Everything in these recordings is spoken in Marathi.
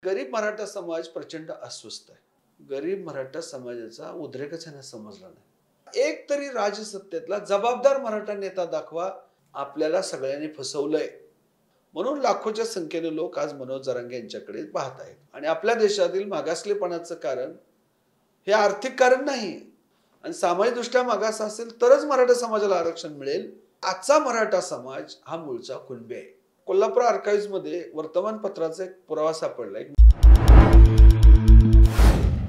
गरीब मराठा समाज प्रचंड अस्वस्थ आहे. गरीब मराठा समाजाचा उद्रेकच यांना समजला नाही. एक तरी राजसत्तेतला जबाबदार मराठा नेता दाखवा. आपल्याला सगळ्यांनी फसवलंय म्हणून लाखोच्या संख्येने लोक आज मनोज जरांगे यांच्याकडे पाहत आहेत. आणि आपल्या देशातील मागासलेपणाचं कारण हे आर्थिक कारण नाही आणि सामाजिकदृष्ट्या मागास असेल तरच मराठा समाजाला आरक्षण मिळेल. आजचा मराठा समाज हा मूळचा कुणबी आहे. कोल्हापूर आर्काइव्ह्ज मध्ये वर्तमानपत्राचा एक पुरावा सापडलाय.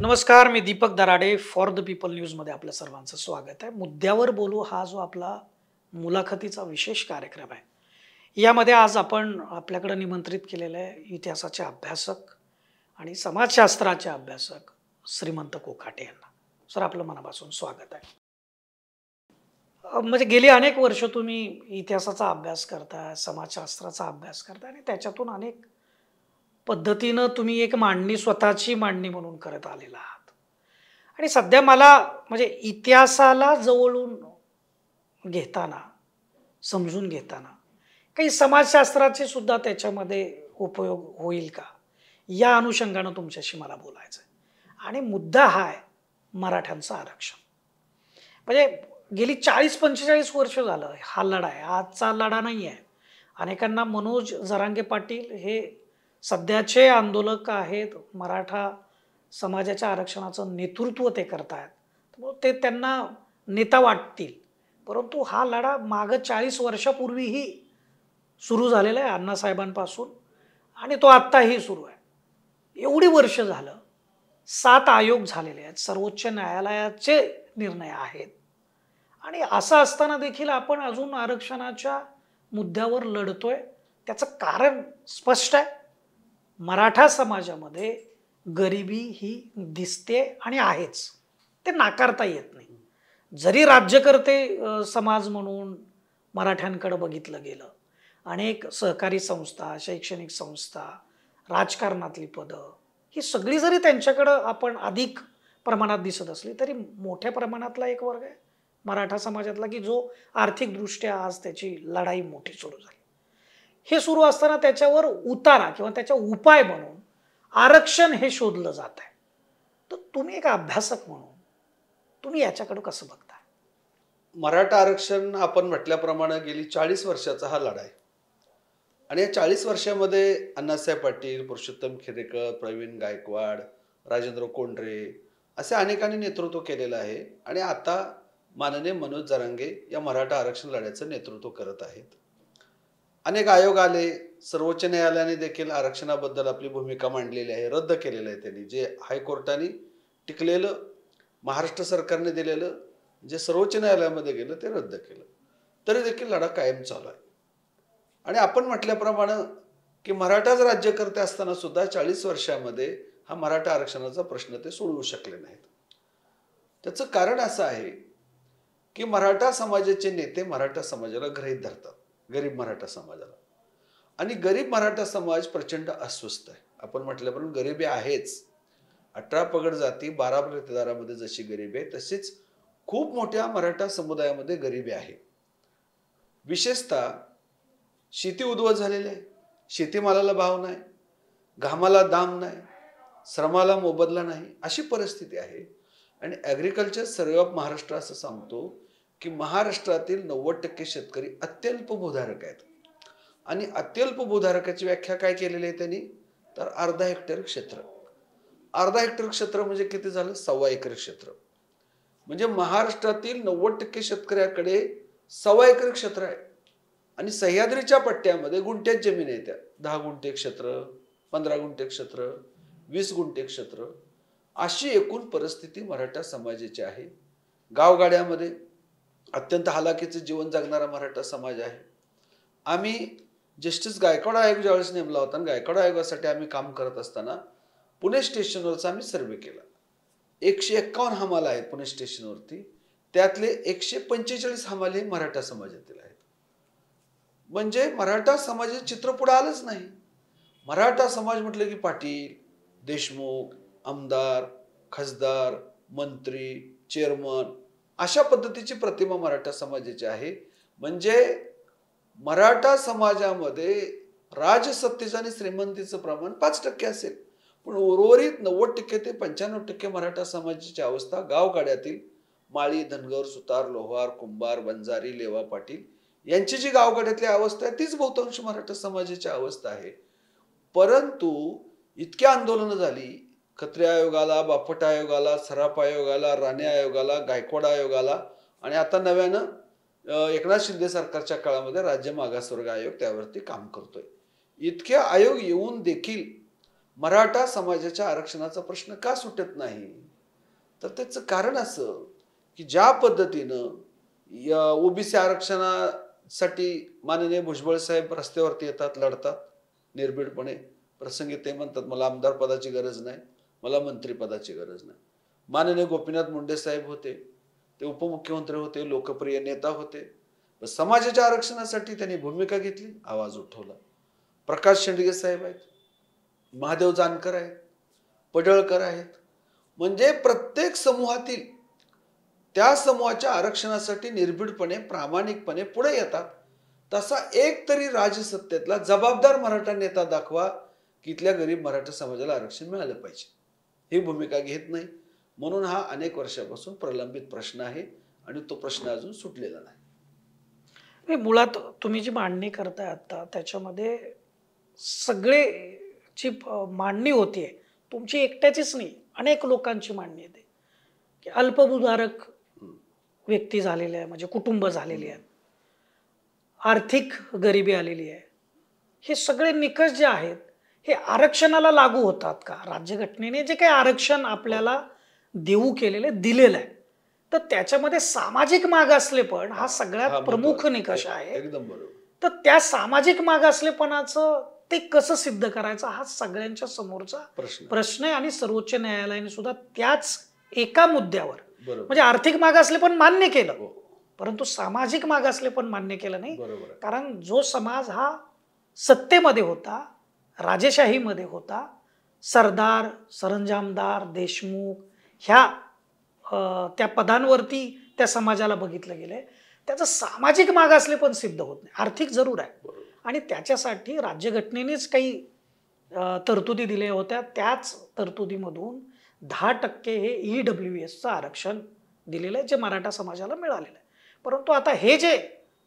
नमस्कार, मी Deepak Darade. For the people news मध्ये आपल्या सर्वांचं स्वागत आहे. मुद्द्यावर बोलू हा जो आपला मुलाखतीचा विशेष कार्यक्रम आहे, यामध्ये आज आपण आपल्याकडे निमंत्रित केलेले आहे इतिहासाचे अभ्यासक आणि समाजशास्त्राचे अभ्यासक श्रीमंत कोकाटे यांना. सर, आपलं मनापासून स्वागत आहे. म्हणजे गेली अनेक वर्ष तुम्ही इतिहासाचा अभ्यास करताय, समाजशास्त्राचा अभ्यास करताय आणि त्याच्यातून अनेक पद्धतीनं तुम्ही एक मांडणी, स्वतःची मांडणी म्हणून करत आलेला आहात. आणि सध्या मला म्हणजे इतिहासाला जवळून घेताना, समजून घेताना काही समाजशास्त्राचे सुद्धा त्याच्यामध्ये उपयोग होईल का, या अनुषंगानं तुमच्याशी मला बोलायचं आहे. आणि मुद्दा हा आहे मराठ्यांचं आरक्षण. म्हणजे गेली 40-45 वर्ष झालं हा लढा आहे. आजचा लढा नाही आहे. अनेकांना मनोज जरांगे पाटील हे सध्याचे आंदोलक आहेत, मराठा समाजाच्या आरक्षणाचं नेतृत्व ते करतायत, ते त्यांना नेता वाटतील. परंतु हा लढा मागं 40 वर्षापूर्वीही सुरू झालेला आहे अण्णासाहेबांपासून, आणि तो आत्ताही सुरू आहे. एवढी वर्ष झालं, 7 आयोग झालेले आहेत, सर्वोच्च न्यायालयाचे निर्णय आहेत. आणि असं असताना देखील आपण अजून आरक्षणाच्या मुद्द्यावर लढतोय. त्याचं कारण स्पष्ट आहे. मराठा समाजामध्ये गरिबी ही दिसते आणि आहेच, ते नाकारता येत नाही. जरी राज्यकर्ते समाज म्हणून मराठ्यांकडे बघितलं गेलं, अनेक सहकारी संस्था, शैक्षणिक संस्था, राजकारणातली पदं ही सगळी जरी त्यांच्याकडं आपण अधिक प्रमाणात दिसत असली, तरी मोठ्या प्रमाणातला एक वर्ग आहे मराठा समाजातला की जो आर्थिकदृष्ट्या आज त्याची लढाई मोठी सुरू झाली. हे सुरू असताना त्याच्यावर उतारा किंवा त्याचा उपाय म्हणून आरक्षण हे शोधलं जात आहे. तर तुम्ही एक अभ्यासक म्हणून तुम्ही याच्याकडे कसं बघता? मराठा आरक्षण आपण म्हटल्याप्रमाणे गेली 40 वर्षाचा हा लढा आहे. आणि या 40 वर्षामध्ये अण्णासाहेब पाटील, पुरुषोत्तम खेडेकर, प्रवीण गायकवाड, राजेंद्र कोंढरे असे अनेकांनी नेतृत्व केलेलं आहे. आणि आता माननीय मनोज जरांगे या मराठा आरक्षण लढ्याचं नेतृत्व करत आहेत. अनेक आयोग आले, सर्वोच्च न्यायालयाने देखील आरक्षणाबद्दल आपली भूमिका मांडलेली आहे, रद्द केलेलं आहे. त्यांनी जे हायकोर्टाने टिकलेलं, महाराष्ट्र सरकारने दिलेलं, जे सर्वोच्च न्यायालयामध्ये गेलं ते रद्द केलं. तरी देखील लढा कायम चालू आहे. आणि आपण म्हटल्याप्रमाणे की मराठाच राज्यकर्ते असताना सुद्धा 40 वर्षामध्ये हा मराठा आरक्षणाचा प्रश्न ते सोडवू शकले नाहीत. त्याचं कारण असं आहे की मराठा समाजाचे नेते मराठा समाजाला गृहीत धरतात, गरीब मराठा समाजाला. आणि गरीब मराठा समाज प्रचंड अस्वस्थ आहे. आपण म्हटल्याप्रमाणे गरिबी आहेच. 18 पगड जाती, 12 बलुतेदारामध्ये जशी गरिबी आहे तशीच खूप मोठ्या मराठा समुदायामध्ये गरिबी आहे. विशेषतः शेती उद्ध्वस्त झालेली आहे. शेतीमालाला भाव नाही, घामाला दाम नाही, श्रमाला मोबदला नाही, अशी परिस्थिती आहे. आणि ॲग्रिकल्चर सर्व्हे ऑफ महाराष्ट्र असं सांगतो की महाराष्ट्रातील 90% शेतकरी अत्यल्प भूधारक आहेत. आणि अत्यल्प भूधारकाची व्याख्या काय केलेली आहे त्यांनी, तर अर्धा हेक्टर क्षेत्र. अर्धा हेक्टर क्षेत्र म्हणजे किती झालं? 1.25 एकर क्षेत्र. म्हणजे महाराष्ट्रातील 90% शेतकऱ्याकडे 1.25 एकर क्षेत्र आहे. आणि सह्याद्रीच्या पट्ट्यामध्ये गुंठ्यात जमीन आहे. त्या 10 गुंठे क्षेत्र, 15 गुंठे क्षेत्र, 20 गुंठे क्षेत्र, अशी एकूण परिस्थिती मराठा समाजाची आहे. गावगाड्यामध्ये अत्यंत हालाकीचं जीवन जगणारा मराठा समाज आहे. आम्ही जस्टिस गायकवाड आयोग ज्यावेळेस नेमला होता, गायकवाड आयोगासाठी आम्ही काम करत असताना पुणे स्टेशनवरचा आम्ही सर्वे केला. 151 हमाल आहेत पुणे स्टेशनवरती, त्यातले 145 हमाल हे मराठा समाजातील आहेत. म्हणजे मराठा समाजाचे चित्र पुढे आलंच नाही. मराठा समाज म्हटलं की पाटील, देशमुख, आमदार, खासदार, मंत्री, चेअरमन अशा पद्धतीची प्रतिमा मराठा समाजाची आहे. म्हणजे मराठा समाजामध्ये राजसत्तेचं आणि श्रीमंतीचं प्रमाण 5% असेल. पण उर्वरित 90% ते 95% मराठा समाजाची अवस्था गावगाड्यातील माळी, धनगर, सुतार, लोहार, कुंभार, बंजारी, लेवा पाटील यांची जी गावगाड्यातली अवस्था आहे तीच बहुतांश मराठा समाजाची अवस्था आहे. परंतु इतकी आंदोलनं झाली, खत्री आयोगाला, बापट आयोगाला, सराफ आयोगाला, राणे आयोगाला, गायकवाड आयोगाला आणि आता नव्यानं एकनाथ शिंदे सरकारच्या काळामध्ये राज्य मागासवर्ग आयोग त्यावरती काम करतोय. इतके आयोग येऊन देखील मराठा समाजाच्या आरक्षणाचा प्रश्न का सुटत नाही? तर त्याचं कारण असं की ज्या पद्धतीनं ओबीसी आरक्षणासाठी माननीय भुजबळ साहेब रस्त्यावरती येतात, लढतात निर्भीडपणे. प्रसंगी ते म्हणतात मला आमदार पदाची गरज नाही, मला मंत्रिपदाची गरज नाही. माननीय गोपीनाथ मुंडे साहेब होते, ते उपमुख्यमंत्री होते, लोकप्रिय नेता होते. समाजाच्या आरक्षणासाठी त्यांनी भूमिका घेतली, आवाज उठवला. प्रकाश शेंडगे साहेब आहेत, महादेव जानकर आहेत, पडळकर आहेत. म्हणजे प्रत्येक समूहातील त्या समूहाच्या आरक्षणासाठी निर्भीडपणे प्रामाणिकपणे पुढे येतात. तसा एक तरी राजसत्तेतला जबाबदार मराठा नेता दाखवा की इथल्या गरीब मराठा समाजाला आरक्षण मिळालं पाहिजे. ही भूमिका घेत नाही. म्हणून हा अनेक वर्षापासून प्रलंबित प्रश्न आहे आणि तो प्रश्न अजून सुटलेला नाही. मुळात तुम्ही जी मांडणी करताय आता त्याच्यामध्ये सगळे जी मांडणी होतीये तुमची एकट्याचीच नाही, अनेक लोकांची मांडणी येते की अल्पभूधारक व्यक्ती झालेले आहे, म्हणजे कुटुंब झालेली आहेत, आर्थिक गरिबी आलेली आहे. हे सगळे निकष जे आहेत हे आरक्षणाला लागू होतात का? राज्यघटनेने जे काही आरक्षण आपल्याला देऊ केलेले दिलेलं आहे तर त्याच्यामध्ये सामाजिक मागासलेपण हा सगळ्यात प्रमुख निकष आहे. एकदम बरोबर. तर त्या सामाजिक मागासलेपणाचं ते कसं सिद्ध करायचं हा सगळ्यांच्या समोरचा प्रश्न आहे. आणि सर्वोच्च न्यायालयाने सुद्धा त्याच एका मुद्द्यावर म्हणजे आर्थिक मागासलेपण मान्य केलं, परंतु सामाजिक मागासलेपण मान्य केलं नाही. कारण जो समाज हा सत्तेमध्ये होता, राजेशाहीमध्ये होता, सरदार, सरंजामदार, देशमुख ह्या त्या पदांवरती त्या समाजाला बघितलं गेलंय, त्याचं सामाजिक मागासलेपण सिद्ध होत नाही. आर्थिक जरूर आहे आणि त्याच्यासाठी राज्यघटनेनेच काही तरतुदी दिल्या होत्या. त्याच तरतुदीमधून 10% हे EWSचं आरक्षण दिलेलं आहे जे मराठा समाजाला मिळालेलं आहे. परंतु आता हे जे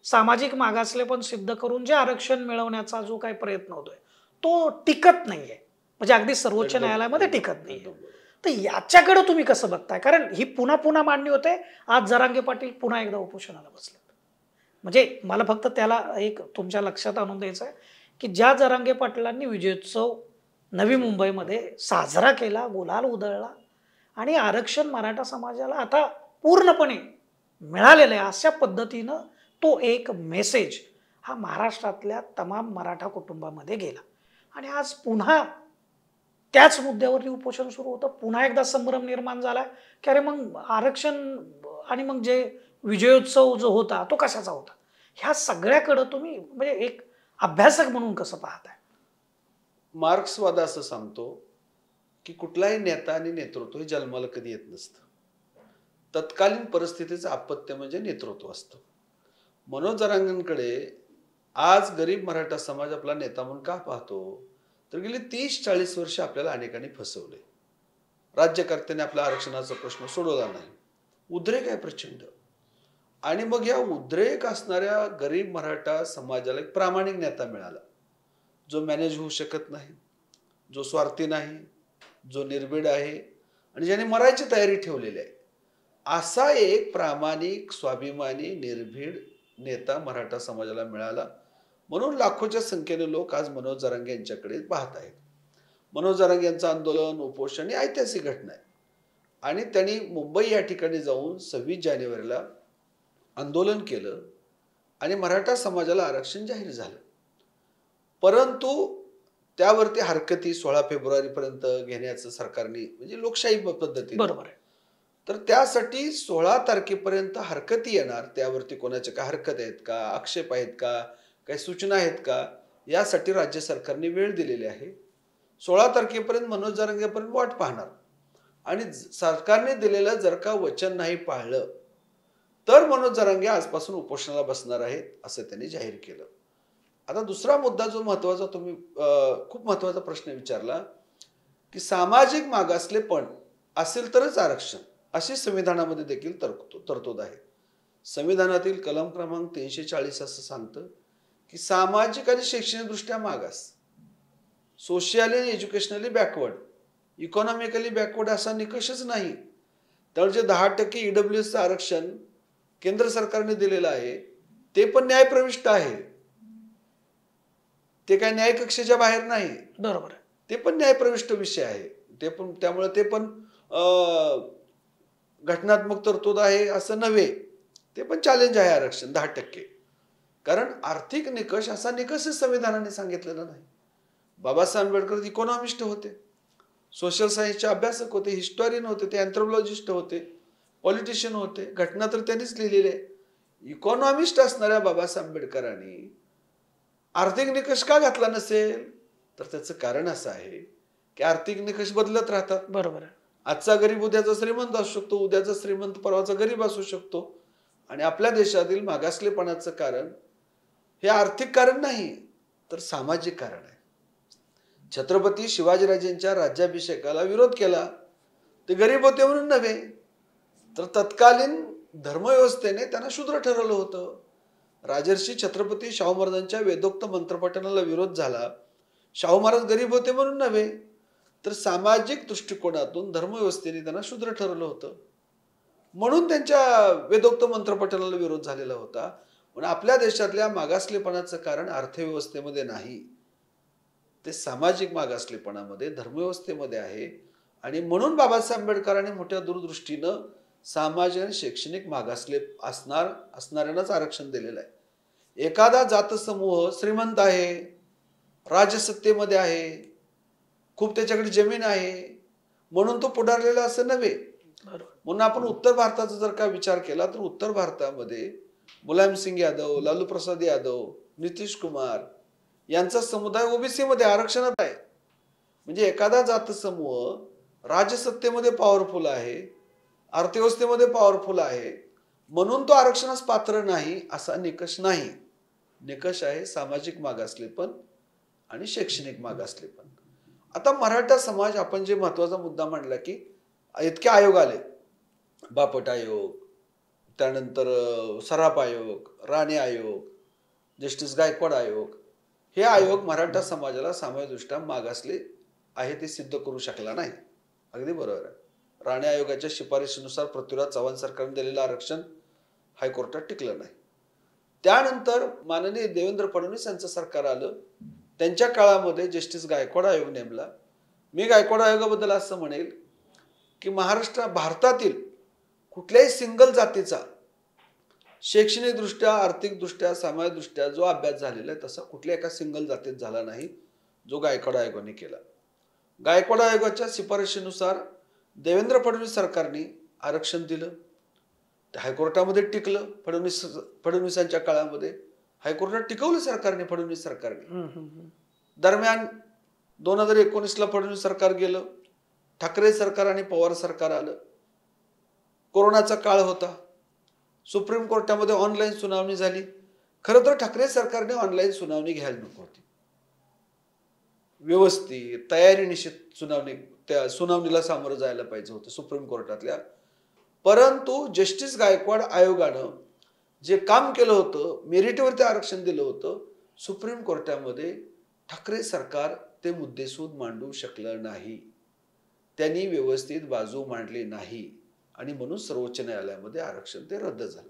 सामाजिक मागासलेपण सिद्ध करून जे आरक्षण मिळवण्याचा जो काही प्रयत्न होतोय तो टिकत नाहीये, म्हणजे अगदी सर्वोच्च न्यायालयामध्ये टिकत नाहीये. तर याच्याकडे तुम्ही कसं बघताय? कारण ही पुन्हा पुन्हा मांडणी होते. आज जरांगे पाटील पुन्हा एकदा उपोषणाला बसले. म्हणजे मला फक्त त्याला एक तुमच्या लक्षात आणून द्यायचं आहे की ज्या जरांगे पाटलांनी विजयोत्सव नवी मुंबईमध्ये साजरा केला, गुलाल उधळला आणि आरक्षण मराठा समाजाला आता पूर्णपणे मिळालेलं आहे, अशा पद्धतीनं तो एक मेसेज हा महाराष्ट्रातल्या तमाम मराठा कुटुंबामध्ये गेला. आणि आज पुन्हा त्याच मुद्द्यावरती उपोषण सुरू होतं. पुन्हा एकदा संभ्रम निर्माण झालाय की अरे मग आरक्षण आणि मग जे विजयोत्सव जो होता तो कशाचा होता? ह्या सगळ्याकडं तुम्ही म्हणजे एक अभ्यासक म्हणून कसं पाहताय? मार्क्सवाद असं सांगतो की कुठलाही नेता आणि नेतृत्व हे जन्माला कधी येत नसतं. तत्कालीन परिस्थितीचं अपत्य म्हणजे नेतृत्व असतं. मनोज जरांगेंकडे आज गरीब मराठा समाज आपला नेता म्हणून का पाहतो? तर गेली 30-40 वर्ष आपल्याला अनेकांनी फसवले. राज्यकर्त्याने आपल्या आरक्षणाचा प्रश्न सोडवला नाही. उद्रेक आहे प्रचंड. आणि मग या उद्रेक असणाऱ्या गरीब मराठा समाजाला एक प्रामाणिक नेता मिळाला जो मॅनेज होऊ शकत नाही, जो स्वार्थी नाही, जो निर्भीड आहे आणि ज्याने मरायची तयारी ठेवलेली आहे. असा एक प्रामाणिक, स्वाभिमानी, निर्भीड नेता मराठा समाजाला मिळाला. म्हणून लाखोच्या संख्येने लोक आज मनोज जरांगे यांच्याकडे पाहत आहेत. मनोज जरांगे यांचं आंदोलन, उपोषण ही ऐतिहासिक घटना आहे आणि त्यांनी मुंबई या ठिकाणी जाऊन 26 जानेवारीला आंदोलन केलं आणि मराठा समाजाला आरक्षण जाहीर झालं. परंतु त्यावरती हरकती 16 फेब्रुवारीपर्यंत घेण्याचं सरकारने म्हणजे लोकशाही पद्धती बरोबर आहे. तर त्यासाठी 16 तारखेपर्यंत हरकती येणार, त्यावरती कोणाच्या काय हरकत आहेत का, आक्षेप आहेत का, काही सूचना आहेत का, यासाठी राज्य सरकारने वेळ दिलेली आहे. 16 तारखेपर्यंत मनोज जरांगेपर्यंत वाट पाहणार आणि सरकारने दिलेलं जर का वचन नाही पाळलं तर मनोज जरांगे आजपासून उपोषणाला बसणार आहेत असं त्यांनी जाहीर केलं. आता दुसरा मुद्दा जो महत्वाचा तुम्ही खूप महत्वाचा प्रश्न विचारला की सामाजिक मागासलेपण असेल तरच आरक्षण, अशी संविधानामध्ये देखील तरतूद आहे. संविधानातील कलम क्रमांक 340 असं सांगतं की सामाजिक आणि शैक्षणिक दृष्ट्या मागास, सोशियली आणि एज्युकेशनली बॅकवर्ड, इकॉनॉमिकली बॅकवर्ड असा निकषच नाही. त्यामुळे जे 10% ईडब्ल्यूएसचं आरक्षण केंद्र सरकारने दिलेलं आहे ते पण न्यायप्रविष्ट आहे. ते काय न्याय कक्षेच्या बाहेर नाही. बरोबर आहे. ते पण न्यायप्रविष्ट विषय आहे. ते पण त्यामुळे ते पण घटनात्मक तरतूद आहे असं नव्हे. ते पण चॅलेंज आहे आरक्षण 10%. कारण आर्थिक निकष असा निकषच संविधानाने सांगितलेला नाही. बाबासाहेब आंबेडकर इकॉनॉमिस्ट होते, सोशल सायन्सचे अभ्यासक होते, हिस्टॉरियन होते, ते अँथ्रोपॉलॉजिस्ट होते, पॉलिटिशियन होते. घटना तर त्यांनीच लिहिलेली आहे. इकॉनॉमिस्ट असणाऱ्या बाबासाहेब आंबेडकरांनी आर्थिक निकष का घातला नसेल? तर त्याचं कारण असं आहे की आर्थिक निकष बदलत राहतात. बरोबर आहे. आजचा गरीब उद्याचा श्रीमंत असू शकतो, उद्याचा श्रीमंत परवाचा गरीब असू शकतो. आणि आपल्या देशातील मागासलेपणाचं कारण हे आर्थिक कारण नाही तर सामाजिक कारण आहे. छत्रपती शिवाजीराजेंच्या राज्याभिषेकाला विरोध केला ते गरीब होते म्हणून नव्हे, तर तत्कालीन धर्मव्यवस्थेने त्यांना शूद्र ठरवलं होतं. राजर्षी छत्रपती शाहू महाराजांच्या वेदोक्त मंत्रपठणाला विरोध झाला, शाहू महाराज गरीब होते म्हणून नव्हे, तर सामाजिक दृष्टिकोनातून धर्मव्यवस्थेने त्यांना शूद्र ठरवलं होतं. म्हणून त्यांच्या वेदोक्त मंत्रपठणाला विरोध झालेला होता. पण आपल्या देशातल्या मागासलेपणाचं कारण अर्थव्यवस्थेमध्ये नाही, ते सामाजिक मागासलेपणामध्ये, धर्मव्यवस्थेमध्ये आहे. आणि म्हणून बाबासाहेब आंबेडकरांनी मोठ्या दूरदृष्टीनं सामाजिक आणि शैक्षणिक मागासले असणाऱ्यांनाच आरक्षण दिलेलं आहे. एखादा जातसमूह श्रीमंत आहे, राजसत्तेमध्ये आहे, खूप त्याच्याकडे जमीन आहे म्हणून तो पुढारलेला असं नव्हे. म्हणून आपण उत्तर भारताचा जर का विचार केला तर उत्तर भारतामध्ये मुलायमसिंग यादव, लालू प्रसाद यादव, नितीश कुमार यांचा समुदाय ओबीसी मध्ये आरक्षणात आहे. म्हणजे एखादा जातसमूह राजसत्तेमध्ये पॉवरफुल आहे, अर्थव्यवस्थेमध्ये पॉवरफुल आहे म्हणून तो आरक्षणास पात्र नाही असा निकष नाही. निकष आहे सामाजिक मागासलेपण आणि शैक्षणिक मागासलेपण. आता मराठा समाज, आपण जे महत्वाचा मुद्दा मांडला की इतके आयोग आले, बापट आयोग, त्यानंतर सराफ आयोग, राणे आयोग, जस्टिस गायकवाड आयोग, हे आयोग मराठा समाजाला सामाजिकदृष्ट्या मागासले आहे ते सिद्ध करू शकला नाही. अगदी बरोबर आहे. राणे आयोगाच्या शिफारशीनुसार पृथ्वीराज चव्हाण सरकारने दिलेलं आरक्षण हायकोर्टात टिकलं नाही. त्यानंतर माननीय देवेंद्र फडणवीस यांचं सरकार आलं, त्यांच्या काळामध्ये जस्टिस गायकवाड आयोग नेमला. मी गायकवाड आयोगाबद्दल असं म्हणेल की भारतातील कुठल्याही सिंगल जातीचा शैक्षणिकदृष्ट्या, आर्थिकदृष्ट्या, सामाजिकदृष्ट्या जो अभ्यास झालेला आहे तसा कुठल्या एका सिंगल जातीत झाला नाही जो गायकवाड आयोगाने केला. गायकवाड आयोगाच्या शिफारशीनुसार देवेंद्र फडणवीस सरकारने आरक्षण दिलं, ते हायकोर्टामध्ये टिकलं. फडणवीसांच्या काळामध्ये हायकोर्टात टिकवलं सरकारने, फडणवीस सरकारने. दरम्यान 2019ला फडणवीस सरकार गेलं, ठाकरे सरकार आणि पवार सरकार आलं. कोरोनाचा काळ होता, सुप्रीम कोर्टामध्ये ऑनलाईन सुनावणी झाली. खरं तर ठाकरे सरकारने ऑनलाईन सुनावणी घ्यायला नको होती, व्यवस्थित तयारी निश्चित त्या सुनावणीला सामोरं जायला पाहिजे होतं सुप्रीम कोर्टातल्या. परंतु जस्टिस गायकवाड आयोगानं जे काम केलं होतं, मेरिटवरती आरक्षण दिलं होतं, सुप्रीम कोर्टामध्ये ठाकरे सरकार ते मुद्देसूद मांडू शकलं नाही. त्यांनी व्यवस्थित बाजू मांडली नाही आणि म्हणून सर्वोच्च न्यायालयामध्ये आरक्षण ते रद्द झालं.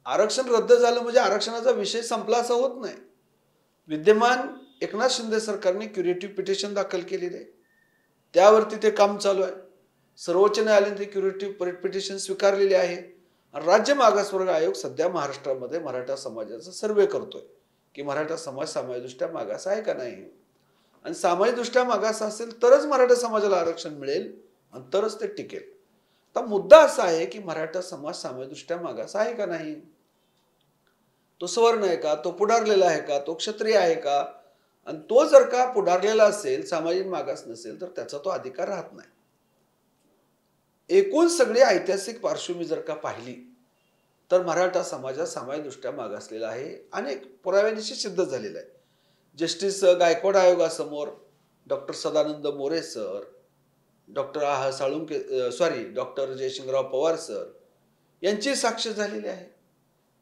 आरक्षण रद्द झालं म्हणजे आरक्षणाचा विषय संपला असं होत नाही. विद्यमान एकनाथ शिंदे सरकारने क्युरेटिव्ह पिटिशन दाखल केलेले आहे, त्यावरती ते काम चालू आहे. सर्वोच्च न्यायालयाने ते क्युरेटिव्ह पिटिशन स्वीकारलेले आहे. राज्य मागासवर्ग आयोग सध्या महाराष्ट्रामध्ये मराठा समाजाचा सर्वे करतोय की मराठा समाज सामाजिकदृष्ट्या मागास आहे का नाही. आणि सामाजिकदृष्ट्या मागास असेल तरच मराठा समाजाला आरक्षण मिळेल आणि तरच ते टिकेल. तर मुद्दा असा आहे की मराठा समाज सामाजिकदृष्ट्या मागास आहे का नाही, तो सवर्ण आहे का, तो पुढारलेला आहे का, तो क्षत्रिय आहे का. आणि तो जर का पुढारलेला असेल, सामाजिक मागास नसेल तर त्याचा तो अधिकार राहत नाही. एकूण सगळी ऐतिहासिक पार्श्वभूमी जर का पाहिली तर मराठा समाज सामाजिकदृष्ट्या मागासलेला आहे, अनेक पुराव्यानिशी सिद्ध झालेला आहे. जस्टिस गायकवाड आयोगासमोर doctor Sadanand More sir, doctor Jaysingrao Pawar sir यांची साक्ष झालेली आहे.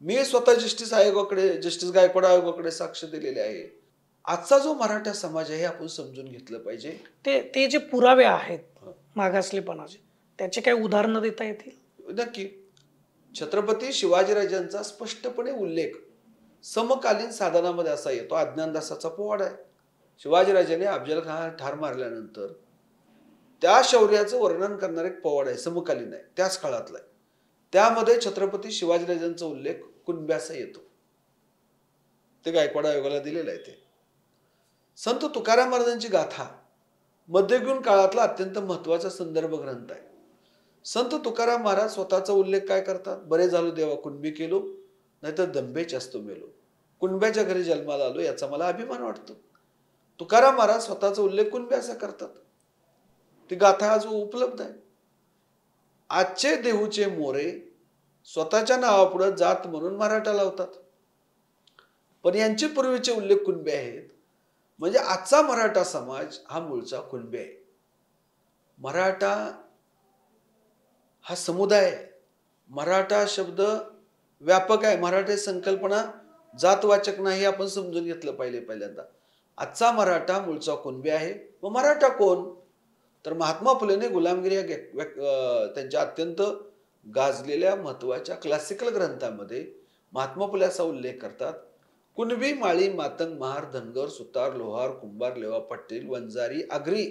मी स्वतः जस्टिस गायकवाड आयोगाकडे साक्ष दिलेली आहे. आजचा जो मराठा समाज आहे हे आपण समजून घेतलं पाहिजे. ते जे पुरावे आहेत मागासलेपणाचे, त्याचे काही उदाहरणं देता येतील? नक्की. छत्रपती शिवाजीराजांचा स्पष्टपणे उल्लेख समकालीन साधनामध्ये असा येतो. अज्ञानदासाचा पोवाडा आहे. शिवाजीराजाने अफजल खान ठार मारल्यानंतर त्या शौर्याचं वर्णन करणारे एक पोवाडा आहे, समकालीन आहे, त्याच काळातला आहे. त्यामध्ये छत्रपती शिवाजीराजांचा उल्लेख कुणब्याचा येतो. ते गायकवाड आयोगाला दिलेलं आहे. ते संत तुकाराम महाराजांची गाथा मध्ययुगीन काळातला अत्यंत महत्वाचा संदर्भ ग्रंथ आहे. संत तुकाराम महाराज स्वतःचा उल्लेख काय करतात? बरे झालो देवा कुणबी केलो, नाहीतर दंबेच असतो मेलो. कुणब्याच्या घरी जन्माला आलो याचा मला अभिमान वाटतो. तुकाराम महाराज स्वतःचा उल्लेख कुणब्याचा करतात. ती गाथा आज उपलब्ध आहे. आजचे देहूचे मोरे स्वतःच्या नावापुढे जात म्हणून मराठा लावतात, पण यांचे पूर्वीचे उल्लेख कुणबे आहेत. म्हणजे आजचा मराठा समाज हा मूळचा कुणबे आहे. मराठा हा समुदाय आहे. मराठा शब्द व्यापक आहे. मराठी संकल्पना जातवाचक नाही, आपण समजून घेतलं पाहिजे. पहिल्यांदा आजचा मराठा मूळचा कुणबे आहे. मग मराठा कोण? तर महात्मा फुलेने गुलामगिरी त्यांच्या अत्यंत गाजलेल्या महत्वाच्या क्लासिकल ग्रंथामध्ये महात्मा फुले असा उल्लेख करतात: कुणबी माळी मातंग महार धनगर सुतार लोहार कुंभार लेवा पटेल वंजारी आगरी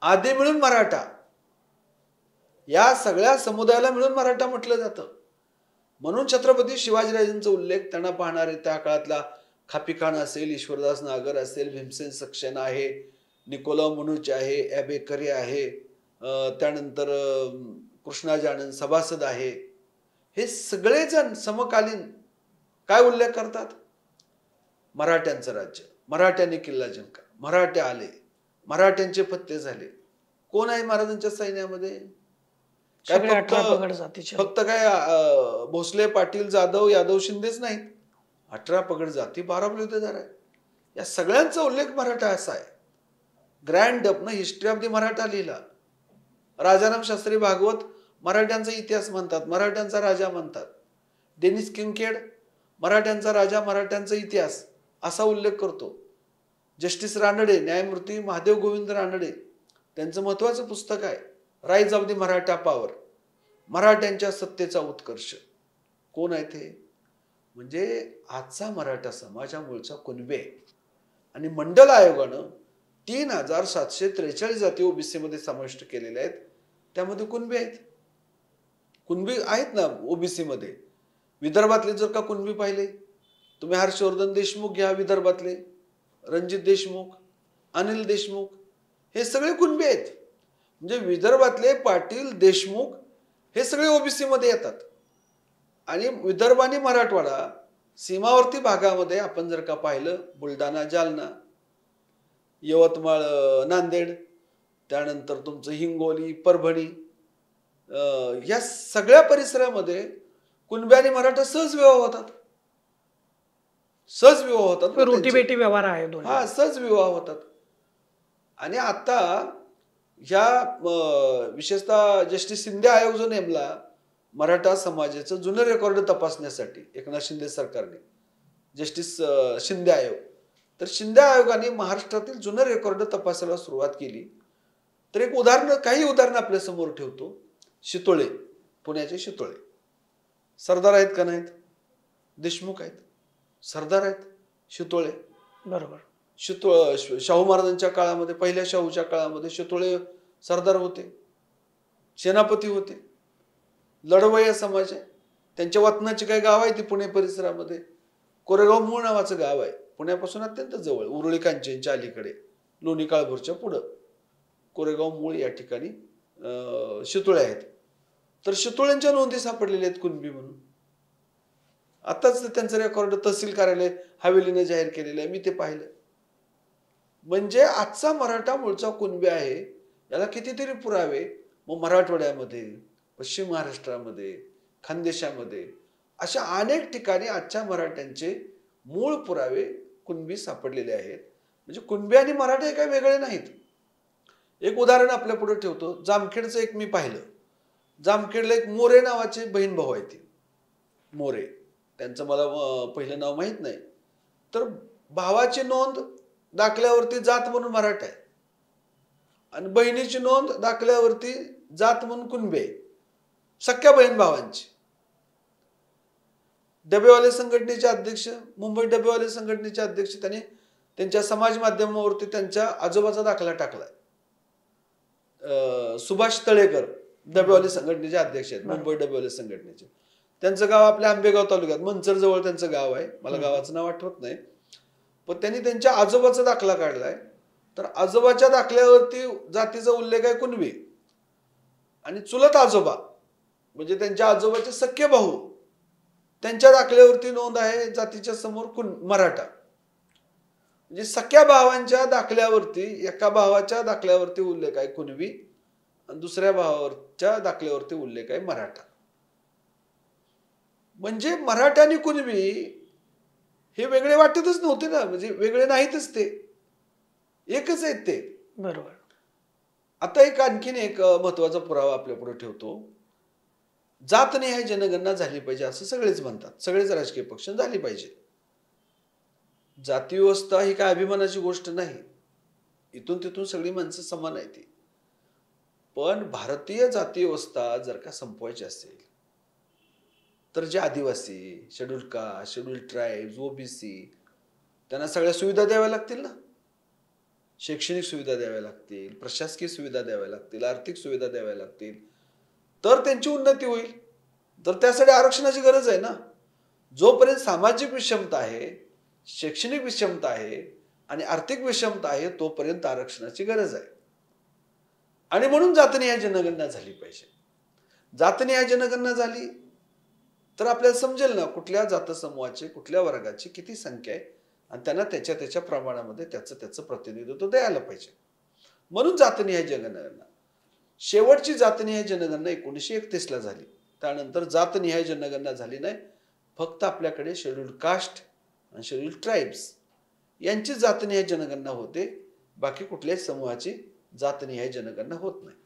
आदी मिळून मराठा. या सगळ्या समुदायाला मिळून मराठा म्हटलं जातं. म्हणून छत्रपती शिवाजीराजांचा उल्लेख त्यांना पाहणारे त्या काळातला खापीखान असेल, ईश्वरदास नागर असेल, भीमसेन सक्सेना आहे, निकोला मुनुच आहे, ॲबेकरी आहे, त्यानंतर कृष्णाजी आनंद सभासद आहे, हे सगळेजण समकालीन काय उल्लेख करतात? मराठ्यांचं राज्य, मराठ्यांनी किल्ला जिंका, मराठे आले, मराठ्यांचे फत्ते झाले. कोण आहे महाराजांच्या सैन्यामध्ये? फक्त काय भोसले पाटील जाधव यादव शिंदेच नाहीत. 18 पगड जाती 12 बलुतेदार आहे. या सगळ्यांचा उल्लेख मराठा असा आहे. ग्रँड डपनं हिस्ट्री ऑफ दी मराठा लिहिला. राजाराम शास्त्री भागवत मराठ्यांचा इतिहास म्हणतात, मराठ्यांचा राजा म्हणतात. डेनिस किंकेड मराठ्यांचा राजा, मराठ्यांचा इतिहास असा उल्लेख करतो. जस्टिस रानडे, न्यायमूर्ती महादेव गोविंद रानडे, त्यांचं महत्वाचं पुस्तक आहे rise of the Maratha power, मराठ्यांच्या सत्तेचा उत्कर्ष. कोण आहे ते? म्हणजे आजचा मराठा समाज हा मूळचा कुणबे आहे. आणि मंडल आयोगानं 3743 जाती ओबीसी मध्ये समाविष्ट केलेल्या आहेत. त्यामध्ये कुणबी आहेत. कुणबी आहेत ना ओबीसी मध्ये. विदर्भातले जर का कुणबी पाहिले, तुम्ही हर्षवर्धन देशमुख घ्या, विदर्भातले रणजित देशमुख, अनिल देशमुख, हे सगळे कुणबी आहेत. म्हणजे विदर्भातले पाटील देशमुख हे सगळे ओबीसी मध्ये येतात. आणि विदर्भ आणि मराठवाडा सीमावर्ती भागामध्ये आपण जर का पाहिलं, बुलढाणा जालना, यवतमाळ नांदेड, त्यानंतर तुमचं हिंगोली परभणी, या सगळ्या परिसरामध्ये कुणबी आणि मराठा सहज विवाह होतात. सहज विवाह होतात. रोटीबेटी व्यवहार आहे दोन्ही. हा, सहज विवाह होतात. आणि आता ह्या विशेषतः जस्टिस शिंदे आयोग जो नेमला मराठा समाजाचं जुनं रेकॉर्ड तपासण्यासाठी एकनाथ शिंदे सरकारने, जस्टिस शिंदे आयोग, तर शिंदे आयोगाने महाराष्ट्रातील जुनं रेकॉर्ड तपासायला सुरुवात केली. तर काही उदाहरणं आपल्या समोर ठेवतो. शितोळे, पुण्याचे शितोळे सरदार आहेत का नाहीत? देशमुख आहेत, सरदार आहेत शितोळे. बरोबर. शाहू महाराजांच्या काळामध्ये, पहिल्या शाहूच्या काळामध्ये शितोळे सरदार होते, सेनापती होते. लढवय्या समाज आहे. त्यांच्या वतनाची काही गाव आहे ती पुणे परिसरामध्ये. कोरेगाव मूळ नावाचं गाव आहे, पुण्यापासून अत्यंत जवळ, उरुळी कांचनच्या अलीकडे, लोणी काळभोरच्या पुढं कोरेगाव मूळ या ठिकाणी शितोळे आहेत. तर शितोळ्यांच्या नोंदी सापडलेल्या आहेत कुणबी म्हणून. आताच त्यांचं रेकॉर्ड तहसील कार्यालय हवेलीने जाहीर केलेलं आहे, मी ते पाहिलं. म्हणजे आजचा मराठा मूळचा कुणबी आहे याला कितीतरी पुरावे मग मराठवाड्यामध्ये, पश्चिम महाराष्ट्रामध्ये, खानदेशामध्ये अशा अनेक ठिकाणी आजच्या मराठ्यांचे मूळ पुरावे कुणबी सापडलेले आहेत. म्हणजे कुणबी आणि मराठा हे काही वेगळे नाहीत. एक उदाहरण आपल्या पुढे ठेवतो. जामखेडचं एक मी पाहिलं. जामखेडला एक मोरे नावाची बहीण भाऊ आहे ती मोरे. त्यांचं मला पहिलं नाव माहीत नाही. तर भावाची नोंद दाखल्यावरती जात म्हणून मराठा आहे आणि बहिणीची नोंद दाखल्यावरती जात म्हणून कुणबी आहे. सख्या बहीण भावांची. डबेवाले संघटनेचे अध्यक्ष, मुंबई डबेवाले संघटनेचे अध्यक्ष, त्यांनी त्यांच्या समाज माध्यमावरती त्यांच्या आजोबाचा दाखला टाकलाय. सुभाष तळेकर डबेवाले संघटनेचे अध्यक्ष आहेत, मुंबई डबेवाले संघटनेचे. त्यांचं गाव आपल्या आंबेगाव तालुक्यात मंचर जवळ त्यांचं गाव आहे. मला गावाचं नाव आठवत नाही. पण त्यांनी त्यांच्या आजोबाचा दाखला काढलाय. तर आजोबाच्या दाखल्यावरती जातीचा उल्लेख आहे कुणबी आणि चुलत आजोबा म्हणजे त्यांच्या आजोबाचे सख्खे भाऊ त्यांच्या दाखल्यावरती नोंद आहे जातीच्या समोर मराठा. म्हणजे सख्या भावांच्या दाखल्यावरती एका भावाच्या दाखल्यावरती उल्लेख आहे कुणबी आणि दुसऱ्या भावाच्या दाखल्यावरती उल्लेख आहे मराठा. म्हणजे मराठा आणि कुणबी हे वेगळे वाटतच नव्हते ना, म्हणजे वेगळे नाहीतच, ते एकच आहेत ते. बरोबर. आता आणखीन एक महत्वाचा पुरावा आपल्या पुढे ठेवतो. जातनिहाय जनगणना झाली पाहिजे असं सगळेच म्हणतात, सगळेच राजकीय पक्ष झाली पाहिजे. जाती व्यवस्था ही काय अभिमानाची गोष्ट नाही. इथून तिथून सगळी माणसं समान आहे ती. पण भारतीय जाती व्यवस्था जर का संपवायची असेल तर जे आदिवासी, schedule caste, schedule tribes, OBC त्यांना सगळ्या सुविधा द्याव्या लागतील ना. शैक्षणिक सुविधा द्याव्या लागतील, प्रशासकीय सुविधा द्याव्या लागतील, आर्थिक सुविधा द्याव्या लागतील, तर त्यांची उन्नती होईल. तर त्यासाठी आरक्षणाची गरज आहे ना. जोपर्यंत सामाजिक विषमता आहे, शैक्षणिक विषमता आहे आणि आर्थिक विषमता आहे तोपर्यंत आरक्षणाची गरज आहे. आणि म्हणून जातनिहाय जनगणना झाली पाहिजे. जातनिहाय जनगणना झाली तर आपल्याला समजेल ना कुठल्या जातसमूहाची, कुठल्या वर्गाची किती संख्या आहे आणि त्यांना त्याच्या त्याच्या प्रमाणामध्ये त्याचं प्रतिनिधित्व द्यायला पाहिजे. म्हणून जातनिहाय जनगणना. शेवटची जातनिहाय जनगणना 1931 ला झाली. त्यानंतर जातनिहाय जनगणना झाली नाही. फक्त आपल्याकडे शेड्यूल कास्ट आणि शेड्यूल ट्राईब्स यांची जातनिहाय जनगणना होते. बाकी कुठल्याच समूहाची जातनिहाय जनगणना होत नाही.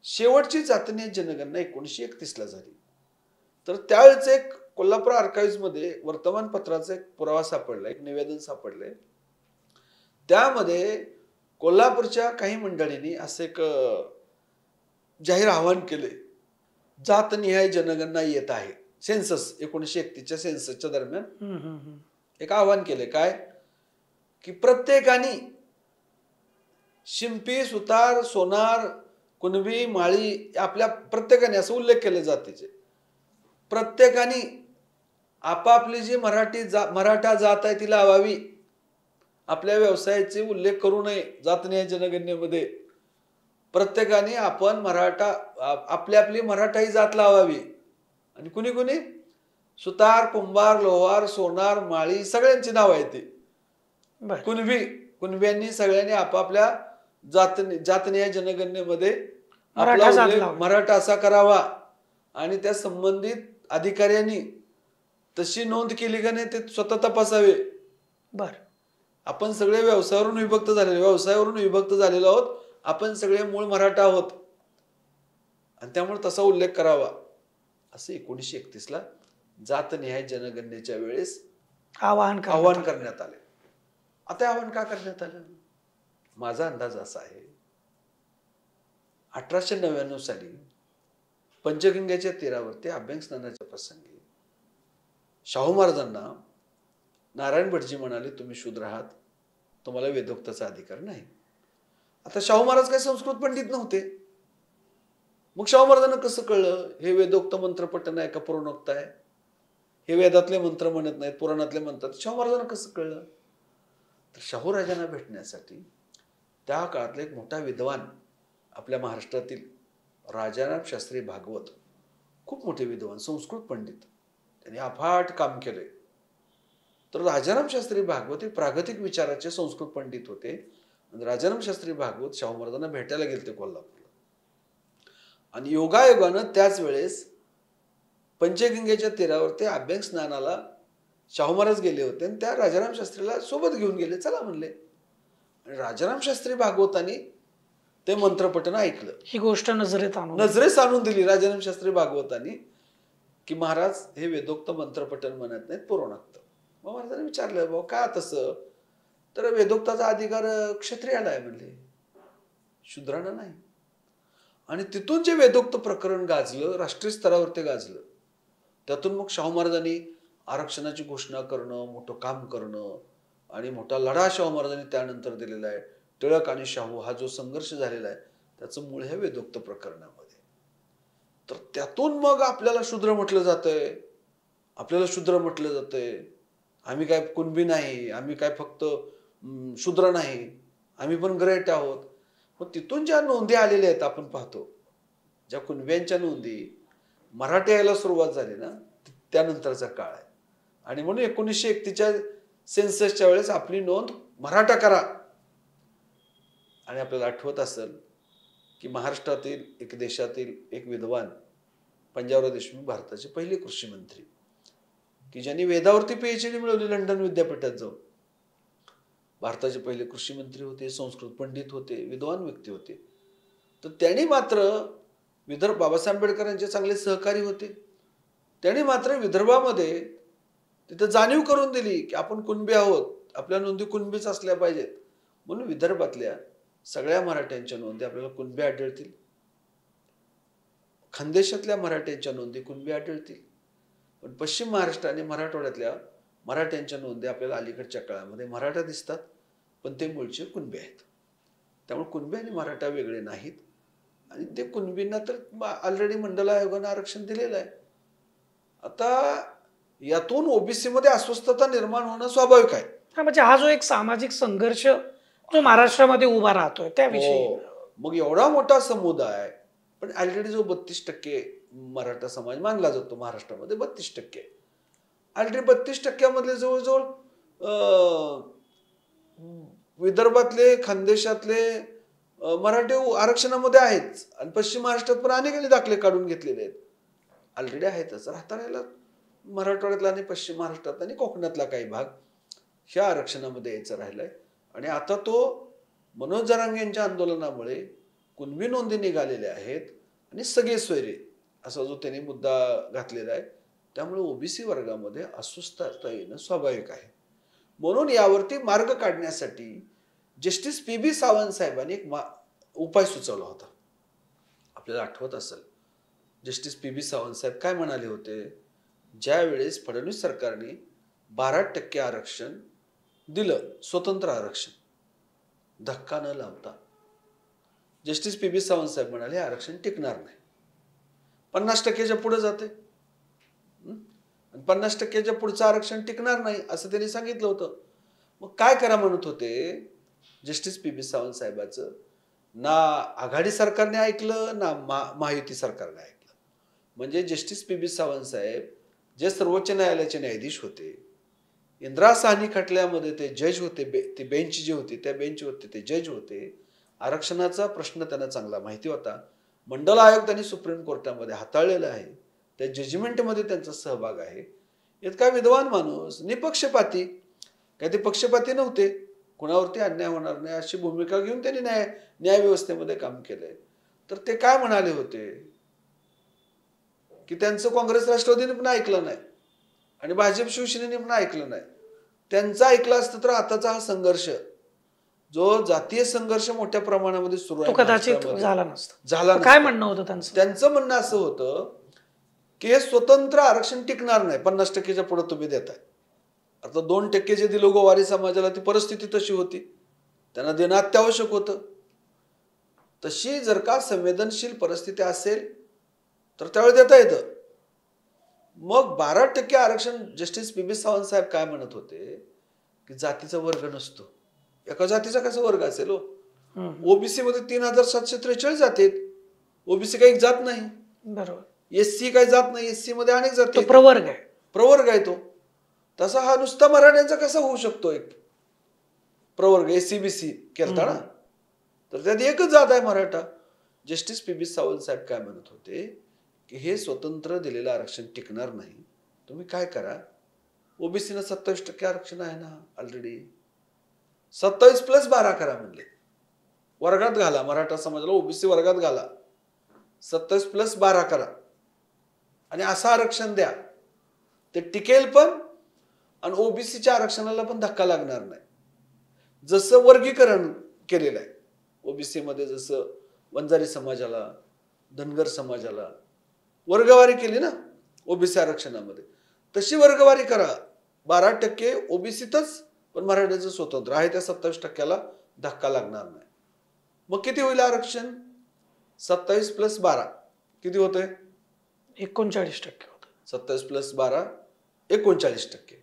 शेवटची जातनिहाय जनगणना 1931 ला झाली. तर त्यावेळेस एक कोल्हापूर आर्काइव्ज मध्ये वर्तमानपत्राचा एक पुरावा सापडला, एक निवेदन सापडले. त्यामध्ये कोल्हापूरच्या काही मंडळींनी असे एक जाहीर आवाहन केले. जातनिहाय जनगणना येत आहे. सेन्सस 1931च्या सेन्ससच्या दरम्यान एक आवाहन केले. काय की प्रत्येकाने शिंपी, सुतार, सोनार, कुणबी, माळी आपल्या प्रत्येकाने असं उल्लेख केले जातीचे. प्रत्येकाने आपापली जी मराठा जात आहे ती लावावी. आपल्या व्यवसायाचे उल्लेख करू नये जातनिहाय जनगणनेमध्ये. प्रत्येकाने आपण मराठा आपली मराठाई जात लावावी. आणि कुणी कुणी सुतार, कुंभार, लोहार, सोनार, माळी सगळ्यांची नाव आहे ती. कुणब्यांनी सगळ्यांनी आपापल्या जातनिहाय जनगणनेमध्ये आपला उल्लेख मराठा असा करावा आणि त्या संबंधित अधिकाऱ्यांनी तशी नोंद केली का नाही ते स्वतः तपासावे. आपण सगळे व्यवसायावरून विभक्त झालेलो आहोत. आपण सगळे मूळ मराठा आहोत आणि त्यामुळे तसा उल्लेख करावा असं 1931 ला जातनिहाय जनगणनेच्या वेळेस आवाहन करण्यात आले. आता आवाहन का करण्यात आलं? माझा अंदाज असा आहे 1899 साली पंचगंगेच्या तीरावरती अभ्यंग स्नानाच्या प्रसंगी शाहू महाराजांना नारायण भटजी म्हणाले, तुम्ही शूद्र आहात, तुम्हाला वेदोक्ताचा अधिकार नाही. आता शाहू महाराज काही संस्कृत पंडित नव्हते. मग शाहू महाराजांना कसं कळलं हे वेदोक्त मंत्र पठण आहे का पुराणोक्त आहे? हे वेदातले मंत्र म्हणत नाहीत, पुराणातले म्हणतात. शाहू महाराजांना कसं कळलं? तर शाहू राजांना भेटण्यासाठी त्या काळातले एक मोठा विद्वान आपल्या महाराष्ट्रातील राजाराम शास्त्री भागवत, खूप मोठे विद्वान, संस्कृत पंडित, त्यांनी अफाट काम केले. तर राजाराम शास्त्री भागवत हे प्रागतिक विचाराचे संस्कृत पंडित होते. आणि राजाराम शास्त्री भागवत शाहू महाराजांना भेटायला गेले कोल्हापूरला. आणि योगायोगानं त्याच वेळेस पंचगंगेच्या तीरावरती अभ्यंग स्नानाला शाहू महाराज गेले होते आणि त्या राजाराम शास्त्रीला सोबत घेऊन गेले. चला म्हणले. आणि राजाराम शास्त्री भागवतांनी ते मंत्रपठण ऐकलं. ही गोष्ट नजरेत आणून दिली राजाराम शास्त्री भागवतांनी की महाराज हे वेदोक्त मंत्रपठण म्हणत नाहीत, पुराणोक्त. मग महाराजांनी विचारलं, बाबा का तसं? तर वेदोक्ताचा अधिकार क्षत्रियाला आहे म्हणले, शूद्रांना नाही. आणि तिथून जे वेदोक्त प्रकरण गाजलं, राष्ट्रीय स्तरावर ते गाजलं. त्यातून मग शाहू महाराजांनी आरक्षणाची घोषणा करणं, मोठं काम करणं आणि मोठा लढा शाहू महाराजांनी त्यानंतर दिलेला आहे. टिळक आणि शाहू हा जो संघर्ष झालेला आहे त्याचं मूळ हे वेदोक्त प्रकरणामध्ये. तर त्यातून मग आपल्याला शूद्र म्हटलं जातंय, आम्ही काय कुणबी नाही, आम्ही काय फक्त शूद्र नाही, आम्ही पण ग्रेट आहोत. मग तिथून ज्या नोंदी आलेल्या आहेत आपण पाहतो, ज्या कुणब्यांच्या नोंदी मराठी यायला सुरुवात झाली ना, त्यानंतरचा काळ आहे. आणि म्हणून 1931च्या सेन्ससच्या वेळेस आपली नोंद मराठा करा. आणि आपल्याला आठवत असेल की महाराष्ट्रातील एक देशातील एक विद्वान पंजाबराव देशमुख, भारताचे पहिले कृषी मंत्री, की ज्यांनी वेदावरती PhD मिळवली लंडन विद्यापीठात जाऊन, भारताचे पहिले कृषी मंत्री होते, संस्कृत पंडित होते, विद्वान व्यक्ती होते. तर त्यांनी मात्र बाबासाहेब आंबेडकरांचे चांगले सहकारी होते. त्यांनी मात्र विदर्भामध्ये तिथं जाणीव करून दिली की आपण कुणबी आहोत, आपल्या नोंदी कुणबीच असल्या पाहिजेत. म्हणून विदर्भातल्या सगळ्या मराठ्यांच्या नोंदी आपल्याला कुणबी आढळतील, खानदेशातल्या मराठ्यांच्या नोंदी कुणबी आढळतील. पण पश्चिम महाराष्ट्र आणि मराठवाड्यातल्या मराठ्यांच्या नोंदी आपल्याला अलीकडच्या काळामध्ये मराठा दिसतात, पण ते मूळचे कुणबी आहेत. त्यामुळे कुणबी आणि मराठा वेगळे नाहीत. आणि ते कुणबींना तर ऑलरेडी मंडल आयोगानं आरक्षण दिलेलं आहे. आता यातून ओबीसी मध्ये अस्वस्थता निर्माण होणं स्वाभाविक आहे. म्हणजे हा जो एक सामाजिक संघर्ष जो महाराष्ट्रामध्ये उभा राहतोय त्याविषयी. मग एवढा मोठा समुदाय, पण ऑलरेडी जो 32% मराठा समाज मानला जातो महाराष्ट्रामध्ये, 32%, ऑलरेडी 32% जवळजवळ विदर्भातले, खानदेशातले मराठी आरक्षणामध्ये आहेत. आणि पश्चिम महाराष्ट्रात पण अनेकांनी दाखले काढून घेतलेले आहेत, ऑलरेडी आहेतच. राहता मराठवाड्यातला आणि पश्चिम महाराष्ट्रात आणि कोकणातला काही भाग ह्या आरक्षणामध्ये यायचं राहिलाय. आणि आता तो मनोज जरांगे यांच्या आंदोलनामुळे कुणबी नोंदी निघालेल्या आहेत आणि सगळे सोयरे असा जो त्यांनी मुद्दा घातलेला आहे, त्यामुळे ओबीसी वर्गामध्ये अस्वस्थता येणं स्वाभाविक आहे. म्हणून यावरती मार्ग काढण्यासाठी जस्टिस PB सावंत साहेबांनी एक उपाय सुचवला होता. आपल्याला आठवत असेल जस्टिस PB सावंत साहेब काय म्हणाले होते, ज्या वेळेस फडणवीस सरकारने 12% आरक्षण दिलं, स्वतंत्र आरक्षण, धक्का न लावता जस्टिस PB सावंत साहेब म्हणाले आरक्षण टिकणार नाही, 50%च्या पुढे जाते, 50%च्या पुढचं आरक्षण टिकणार नाही असं त्यांनी सांगितलं होतं. मग काय करा म्हणत होते जस्टिस PB सावंत साहेबाचं? ना आघाडी सरकारने ऐकलं, ना महायुती सरकारने ऐकलं. म्हणजे जस्टिस PB सावंत साहेब जे सर्वोच्च न्यायालयाचे न्यायाधीश होते, इंदिरा साहनी खटल्यामध्ये ते जज होते, ती बेंच जी होती त्या बेंचवरती ते जज होते. आरक्षणाचा प्रश्न त्यांना चांगला माहिती होता. मंडल आयोग त्यांनी सुप्रीम कोर्टामध्ये हाताळलेला आहे, त्या जजमेंटमध्ये त्यांचा सहभाग आहे. इतका विद्वान माणूस, निपक्षपाती, काय ते पक्षपाती नव्हते, कुणावरती अन्याय होणार नाही अशी भूमिका घेऊन त्यांनी न्याय व्यवस्थेमध्ये काम केलंय. तर ते काय म्हणाले होते की त्यांचं काँग्रेस राष्ट्रवादीने पण ऐकलं नाही आणि भाजप शिवसेनेने पण ऐकलं नाही. त्यांचं ऐकलं असतं तर आताचा हा संघर्ष, जो जातीय संघर्ष मोठ्या प्रमाणामध्ये सुरू आहे, कदाचित झाला नसता. काय म्हणणं होतं त्यांचं? त्यांचं म्हणणं असं होतं की हे स्वतंत्र आरक्षण टिकणार नाही, 50%च्या पुढे तुम्ही देताय. आता 2% जे दिलं गोवारी समाजाला, ती परिस्थिती तशी होती, त्यांना देणं अत्यावश्यक होतं. तशी जर का संवेदनशील परिस्थिती असेल तर त्यावेळी देता येतं. मग 12% आरक्षण जस्टिस PB सावंत साहेब काय म्हणत होते की जातीचा वर्ग नसतो, एका जातीचा कसा वर्ग असेल हो? ओबीसी मध्ये 3743 जाती आहेत, ओबीसी काही जात नाही, बरोबर. SC काही जात नाही, SC मध्ये अनेक जाती, प्रवर्ग आहे तो. तसा हा नुसता मराठ्यांचा कसा होऊ शकतो एक प्रवर्ग, SC-BC केलता ना, तर त्यात एकच जात आहे मराठा. जस्टिस PB सावंत साहेब काय म्हणत होते की हे स्वतंत्र दिलेलं आरक्षण टिकणार नाही, तुम्ही काय करा, ओबीसीला 27% आरक्षण आहे ना ऑलरेडी, 27+12 करा म्हणले, वर्गात घाला, मराठा समाजाला ओबीसी वर्गात घाला, 27+12 करा आणि असं आरक्षण द्या, ते टिकेल पण आणि ओबीसीच्या आरक्षणाला पण धक्का लागणार नाही. जसं वर्गीकरण केलेलं आहे ओबीसी मध्ये, जसं वंजारी समाजाला, धनगर समाजाला वर्गवारी केली ना ओबीसी आरक्षणामध्ये, तशी वर्गवारी करा. 12% ओबीसीतच, पण मराठ्याचं स्वतंत्र आहे, त्या 27%ला धक्का लागणार नाही. मग किती होईल आरक्षण? 27+12 किती होतंय? 39% होतं. 27+12 39%.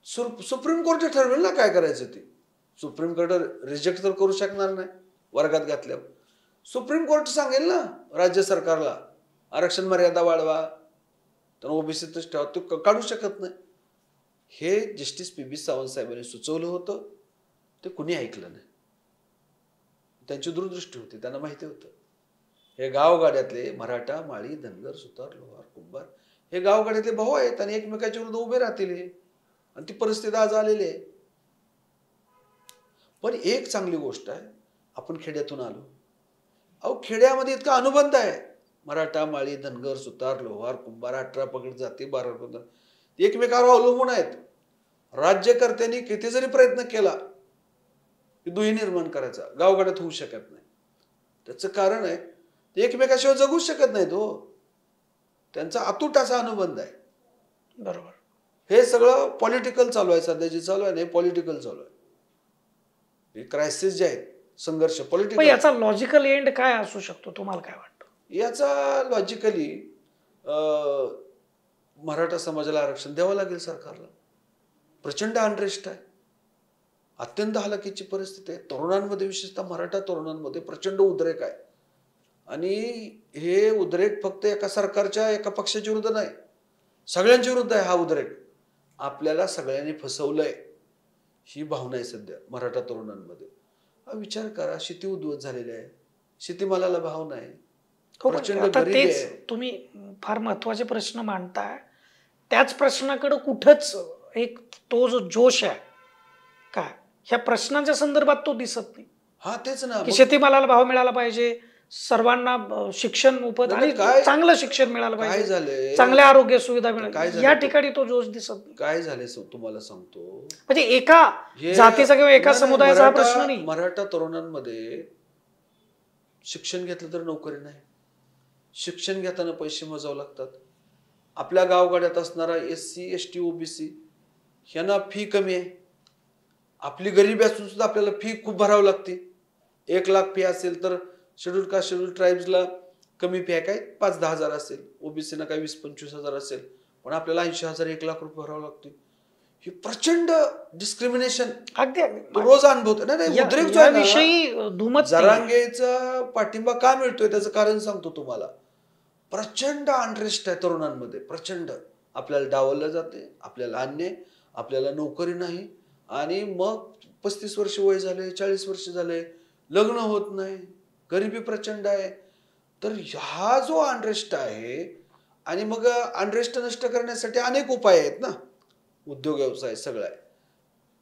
सुप्रीम कोर्ट ठरवेल ना काय करायचं ते. सुप्रीम कोर्ट रिजेक्ट तर करू शकणार नाही वर्गात घातल्यावर. सुप्रीम कोर्ट सांगेल ना राज्य सरकारला आरक्षण मर्यादा वाढवा, तर ओबीसीतच ठेवा, तो काढू शकत नाही. हे जस्टिस पी बी सावंत साहेबांनी सुचवलं होतं, ते कुणी ऐकलं नाही. त्यांची दूरदृष्टी होती, त्यांना माहिती होतं हे गावगाड्यातले मराठा, माळी, धनगर, सुतार, लोहार, कुंभार हे गावगाड्यातले भाऊ आहेत आणि एकमेकाच्या विरुद्ध उभे राहतील, आणि ती परिस्थिती आज आलेली आहे. पण एक चांगली गोष्ट आहे, आपण खेड्यातून आलो. अहो खेड्यामध्ये इतका अनुबंध आहे, मराठा, माळी, धनगर, सुतार, लोहार, कुंभार, 18 पगड जाती, 12 पगड एकमेकावर अवलंबून आहेत. राज्यकर्त्यांनी किती जरी प्रयत्न केला की दुही निर्माण करायचा, गावगाड्यात होऊ शकत नाही. त्याचं कारण आहे, ते एकमेकाशिवाय जगू शकत नाहीत हो. त्यांचा अतूट असा अनुबंध आहे. बरोबर. हे सगळं पॉलिटिकल चालू आहे, सध्या जे चालू आहे ना हे पॉलिटिकल चालू आहे. हे क्रायसिस जे आहेत, संघर्ष पण पॉलिटिकल. याचा लॉजिकल एंड काय असू शकतो, तुम्हाला काय वाटतं? याचा लॉजिकली मराठा समाजाला आरक्षण द्यावं लागेल सरकारला. प्रचंड अनरेस्ट आहे, अत्यंत हलाखीची परिस्थिती आहे. तरुणांमध्ये, विशेषतः मराठा तरुणांमध्ये प्रचंड उद्रेक आहे. आणि हे उद्रेक फक्त एका सरकारच्या, एका पक्षाच्या विरुद्ध नाही, सगळ्यांच्या विरुद्ध आहे हा उद्रेक. आपल्याला सगळ्यांनी फसवलंय, ही भावना आहे सध्या मराठा तरुणांमध्ये. विचार करा, शेती उद्ध्वस्त झालेली आहे, शेतीमालाला भाव नाही, प्रचंड गरिबी आहे. तुम्ही फार महत्वाचे प्रश्न मांडताय. त्याच प्रश्नाकडे कुठंच एक तो जो जोश आहे काय, ह्या प्रश्नांच्या संदर्भात तो दिसत नाही. हा तेच ना, की शेतीमालाला भाव मिळाला पाहिजे, सर्वांना शिक्षण मोफत आणि चांगलं शिक्षण मिळालं पाहिजे, झालंय चांगल्या आरोग्य सुविधा मिळाल्या, या ठिकाणी तो जोश दिसत नाही. काय झाले तुम्हाला सांगतो, म्हणजे एका जातीचा किंवा एका समुदायाचा हा प्रश्न नाही. मराठा तरुणांमध्ये शिक्षण घेतलं तर नोकरी नाही, शिक्षण घेताना पैसे मोजावे लागतात. आपल्या गावगाड्यात असणारा SC ST OBC ह्यांना फी कमी आहे. आपली गरिबी असून सुद्धा आपल्याला फी खूप भरावी लागते. 1 लाख फी असेल तर शेड्यूल कास्ट, शेड्यूल ट्राईब्सला कमी फी आहे, काय 5-10 हजार असेल, ओबीसीना काय 20-25 हजार असेल, पण आपल्याला 80,000 1 लाख रुपये भरावं लागते. ही प्रचंड डिस्क्रिमिनेशन अगदी रोज अनुभवतो. नाही उद्रेक जो आहे ना, जरांगेचा पाठिंबा का मिळतोय त्याचं कारण सांगतो तुम्हाला. प्रचंड अनरेस्ट आहे तरुणांमध्ये, प्रचंड. आपल्याला डावललं जाते, आपल्याला अन्याय, आपल्याला नोकरी नाही, आणि मग 35 वर्ष वय झाले, 40 वर्ष झाले, लग्न होत नाही, गरिबी प्रचंड आहे. तर हा जो अनरेस्ट आहे, आणि मग अनरेस्ट नष्ट करण्यासाठी अनेक उपाय आहेत ना, उद्योग व्यवसाय सगळं आहे,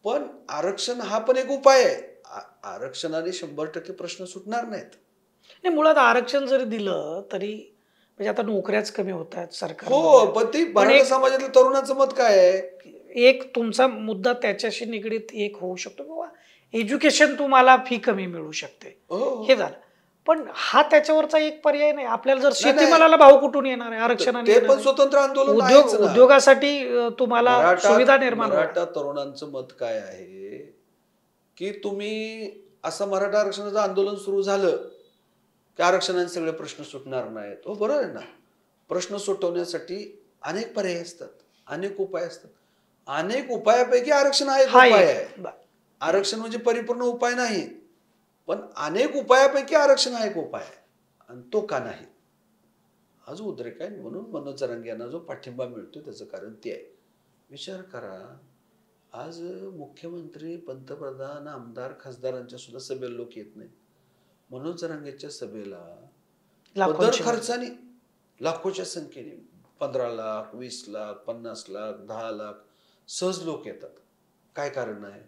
पण आरक्षण हा पण एक उपाय आहे. आरक्षणाने 100% प्रश्न सुटणार नाहीत. मुळात आरक्षण जरी दिलं तरी म्हणजे आता नोकऱ्याच कमी होत आहेत सरकार. हो, पण ती मराठा समाजातल्या तरुणांचं मत काय आहे? एक तुमचा मुद्दा त्याच्याशी निगडीत एक होऊ शकतो, बाबा एज्युकेशन तुम्हाला फी कमी मिळू शकते, हे झालं. पण हा त्याच्यावरचा एक पर्याय नाही. आपल्याला जर शेतीमालाला भाव कुठून येणार आहे? आरक्षणाने. ते पण स्वतंत्र आंदोलन, उद्योगासाठी तुम्हाला सुविधा निर्माण. मराठा तरुणांचं मत काय आहे की तुम्ही असं मराठा आरक्षणाचं आंदोलन सुरू झालं की आरक्षणाने सगळे प्रश्न सुटणार नाहीत. हो बरोबर आहे ना, प्रश्न सुटवण्यासाठी अनेक पर्याय असतात, अनेक उपाय असतात. अनेक उपायापैकी आरक्षण हा एक उपाय आहे. आरक्षण म्हणजे परिपूर्ण उपाय नाही, पण अनेक उपायापैकी आरक्षण हा एक उपाय आहे, आणि तो का नाही हा जो उद्रेक आहे. म्हणून मनोज जरांगे यांना जो पाठिंबा मिळतो त्याचं कारण ते आहे. विचार करा, आज मुख्यमंत्री, पंतप्रधान, आमदार, खासदारांच्या सुद्धा सभेला लोक येत नाहीत. मनोज जरांगेच्या सभेला पदर खर्चाने लाखोच्या संख्येने 15 लाख, 20 लाख, 50 लाख, 10 लाख सहज लोक येतात. काय कारण आहे?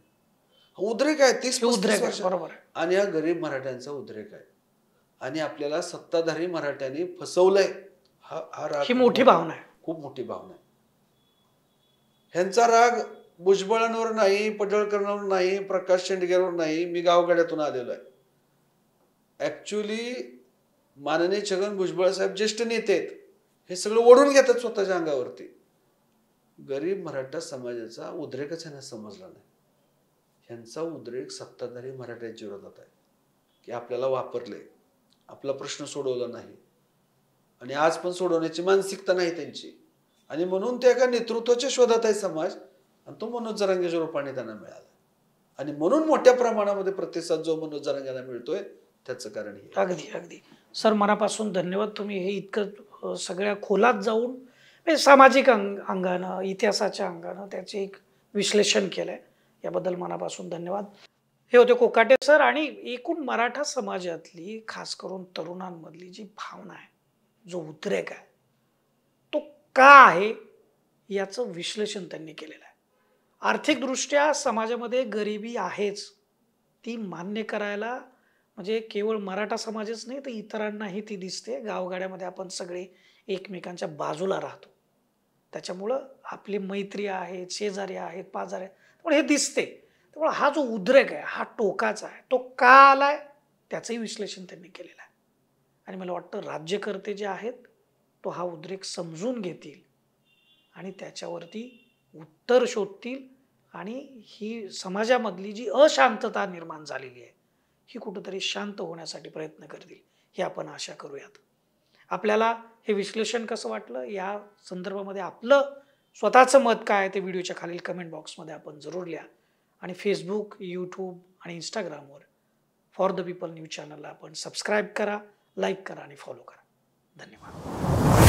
उद्रेक आहे 30-35 उद्रेक आहे, वर्ष बरोबर आहे. आणि हा गरीब मराठ्यांचा उद्रेक आहे आणि आपल्याला सत्ताधारी मराठ्यांनी फसवलंय हा हा राग ही खूप मोठी भावना आहे. खूप मोठी भावना आहे. ह्यांचा राग भुजबळांवर नाही, पडळकरांवर नाही, प्रकाश शेंडगेवर नाही, मी गावगाड्यातून आलेलो आहे. ऍक्च्युली माननीय छगन भुजबळ साहेब ज्येष्ठ नेते आहेत, हे सगळं ओढून घेतात स्वतःच्या अंगावरती. गरीब मराठा समाजाचा उद्रेकच यांना समजला नाही. ह्यांचा उद्रेक सत्ताधारी मराठ्यांच्या विरोधात आहे की आपल्याला वापरले, आपला प्रश्न सोडवला नाही आणि आज पण सोडवण्याची मानसिकता नाही त्यांची आणि म्हणून ते एका नेतृत्वाच्या शोधात आहे समाज आणि तो मनोज जरांगेच्या रूपाने त्यांना मिळाला आणि म्हणून मोठ्या प्रमाणामध्ये प्रतिसाद जो मनोज जरांगेला मिळतोय त्याचं कारण हे. अगदी अगदी सर, मनापासून धन्यवाद. तुम्ही हे इतकं सगळ्या खोलात जाऊन म्हणजे सामाजिक अंगानं, इतिहासाच्या अंगानं त्याचे एक विश्लेषण केलंय, याबद्दल मनापासून धन्यवाद. हे होते कोकाटे सर. आणि एकूण मराठा समाजातली खास करून तरुणांमधली जी भावना आहे, जो उद्रेक आहे, तो का आहे याचं विश्लेषण त्यांनी केलेलं आहे. आर्थिकदृष्ट्या समाजामध्ये गरिबी आहेच, ती मान्य करायला म्हणजे केवळ मराठा समाजच नाही तर इतरांनाही ती दिसते. गावगाड्यामध्ये आपण सगळे एकमेकांच्या बाजूला राहतो, त्याच्यामुळं आपली मैत्री आहे, शेजारी आहेत, पाजारी आहेत, त्यामुळे हे दिसते. त्यामुळे हा जो उद्रेक आहे हा टोकाचा आहे. तो का आलाय त्याचंही विश्लेषण त्यांनी केलेलं आहे आणि मला वाटतं राज्यकर्ते जे आहेत तो हा उद्रेक समजून घेतील आणि त्याच्यावरती उत्तर शोधतील आणि ही समाजामधली जी अशांतता निर्माण झालेली आहे ही कुठंतरी शांत होण्यासाठी प्रयत्न करतील, ही आपण आशा करूयात. आपल्याला हे विश्लेषण कसं वाटलं, या संदर्भामध्ये आपलं स्वतःचं मत काय आहे ते व्हिडिओच्या खालील कमेंट बॉक्समध्ये आपण जरूर लिहा आणि फेसबुक, यूट्यूब आणि इंस्टाग्रामवर फॉर द पीपल न्यूज चॅनलला आपण सबस्क्राईब करा, लाईक करा आणि फॉलो करा. धन्यवाद.